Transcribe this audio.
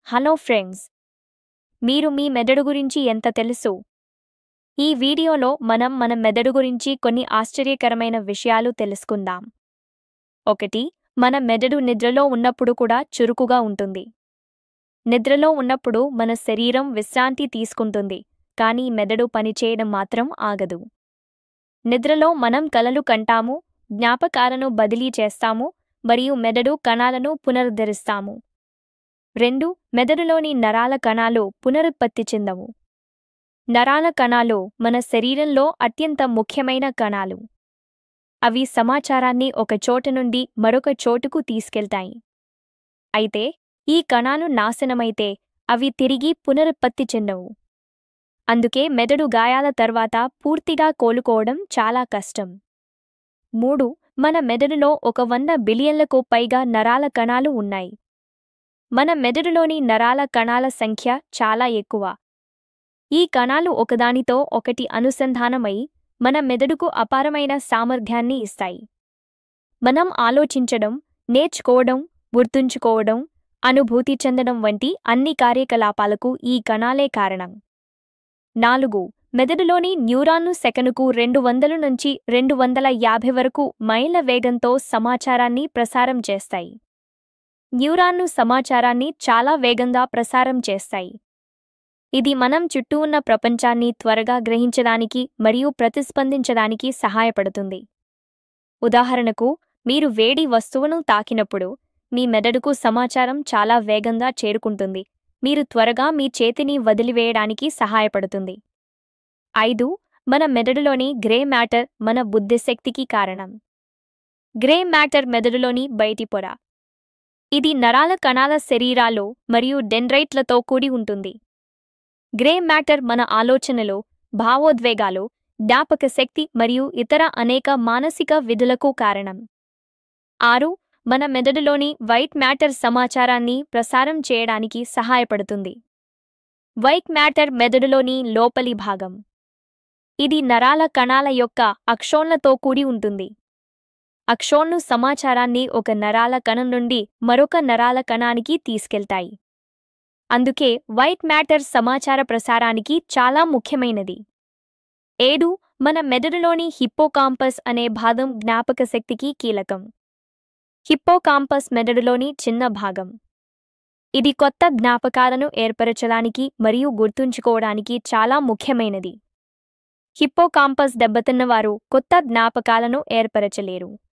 Hello friends, మీరు మీ మెదడు గురించి ఎంత తెలుసు? ఈ వీడియోలో మనం మన మెదడు గురించి కొన్ని ఆశ్చర్యకరమైన విషయాలు తెలుసుకుందాం. 1. మన మెదడు నిద్రలో ఉన్నప్పుడు కూడా చురుకుగా ఉంటుంది. నిద్రలో ఉన్నప్పుడు మన శరీరం విశ్రాంతి తీసుకుంటుంది, కానీ మెదడు పనిచేయడం మాత్రం ఆగదు. నిద్రలో మనం కలలు కంటాము, జ్ఞాపకాలను బదిలీ చేస్తాము మరియు మెదడు కణాలను పునరుద్ధరిస్తాము. 2. మెదడులోని నరాల కణాలు పునరుత్పత్తి చెందవు. నరాల కణాలు మన శరీరంలో అత్యంత ముఖ్యమైన కణాలు. అవి సమాచారాన్ని ఒక చోట నుండి మరొక చోటుకు తీసుకెళ్తాయి. అయితే ఈ కణాలు నాశనమైతే అవి తిరిగి పునరుత్పత్తి చెందవు. అందుకే మెదడు గాయాల తర్వాత పూర్తిగా కోలుకోవడం చాలా కష్టం. 3. మన మెదడులో 100 బిలియన్లకు పైగా నరాల కణాలు ఉన్నాయి. మన మెదడులోని నరాల కణాల సంఖ్య చాలా ఎక్కువ. ఈ కణాలు ఒకదానితో ఒకటి అనుసంధానమై మన మెదడుకు అపారమైన సామర్థ్యాన్ని ఇస్తాయి. మనం ఆలోచించడం, నేర్చుకోవడం, గుర్తుంచుకోవడం, అనుభూతి చెందడం వంటి అన్ని కార్యకలాపాలకు ఈ కణాలే కారణం. 4. మెదడులోని న్యూరాన్లు సెకనుకు 200 నుంచి 250 వరకు మైళ్ళ వేగంతో సమాచారాన్ని ప్రసారం చేస్తాయి. న్యూరాన్లు సమాచారాన్ని చాలా వేగంగా ప్రసారం చేస్తాయి. ఇది మనం చుట్టూ ఉన్న ప్రపంచాన్ని త్వరగా గ్రహించడానికి మరియు ప్రతిస్పందించడానికి సహాయపడుతుంది. ఉదాహరణకు, మీరు వేడి వస్తువును తాకినప్పుడు మీ మెదడుకు సమాచారం చాలా వేగంగా చేరుకుంటుంది, మీరు త్వరగా మీ చేతిని వదిలివేయడానికి సహాయపడుతుంది. 5. మన మెదడులోని గ్రే మ్యాటర్ మన బుద్ధిశక్తికి కారణం. గ్రే మ్యాటర్ మెదడులోని బయటి పొర. ఇది నరాల కణాల శరీరాలు మరియు డెండ్రైట్లతో కూడి ఉంటుంది. గ్రే మ్యాటర్ మన ఆలోచనలు, భావోద్వేగాలు, జ్ఞాపకశక్తి మరియు ఇతర అనేక మానసిక విధులకు కారణం. 6. మన మెదడులోని వైట్ మ్యాటర్ సమాచారాన్ని ప్రసారం చేయడానికి సహాయపడుతుంది. వైట్ మ్యాటర్ మెదడులోని లోపలి భాగం. ఇది నరాల కణాల యొక్క అక్షోన్లతో కూడి ఉంటుంది. అక్షోన్లు సమాచారాన్ని ఒక నరాల కణం నుండి మరొక నరాల కణానికి తీసుకెళ్తాయి. అందుకే వైట్ మ్యాటర్ సమాచార ప్రసారానికి చాలా ముఖ్యమైనది. 7. మన మెదడులోని హిప్పోకాంపస్ అనే భాగం జ్ఞాపకశక్తికి కీలకం. హిప్పోకాంపస్ మెదడులోని చిన్న భాగం. ఇది కొత్త జ్ఞాపకాలను ఏర్పరచడానికి మరియు గుర్తుంచుకోవడానికి చాలా ముఖ్యమైనది. హిప్పోకాంపస్ దెబ్బతిన్నవారు కొత్త జ్ఞాపకాలను ఏర్పరచలేరు.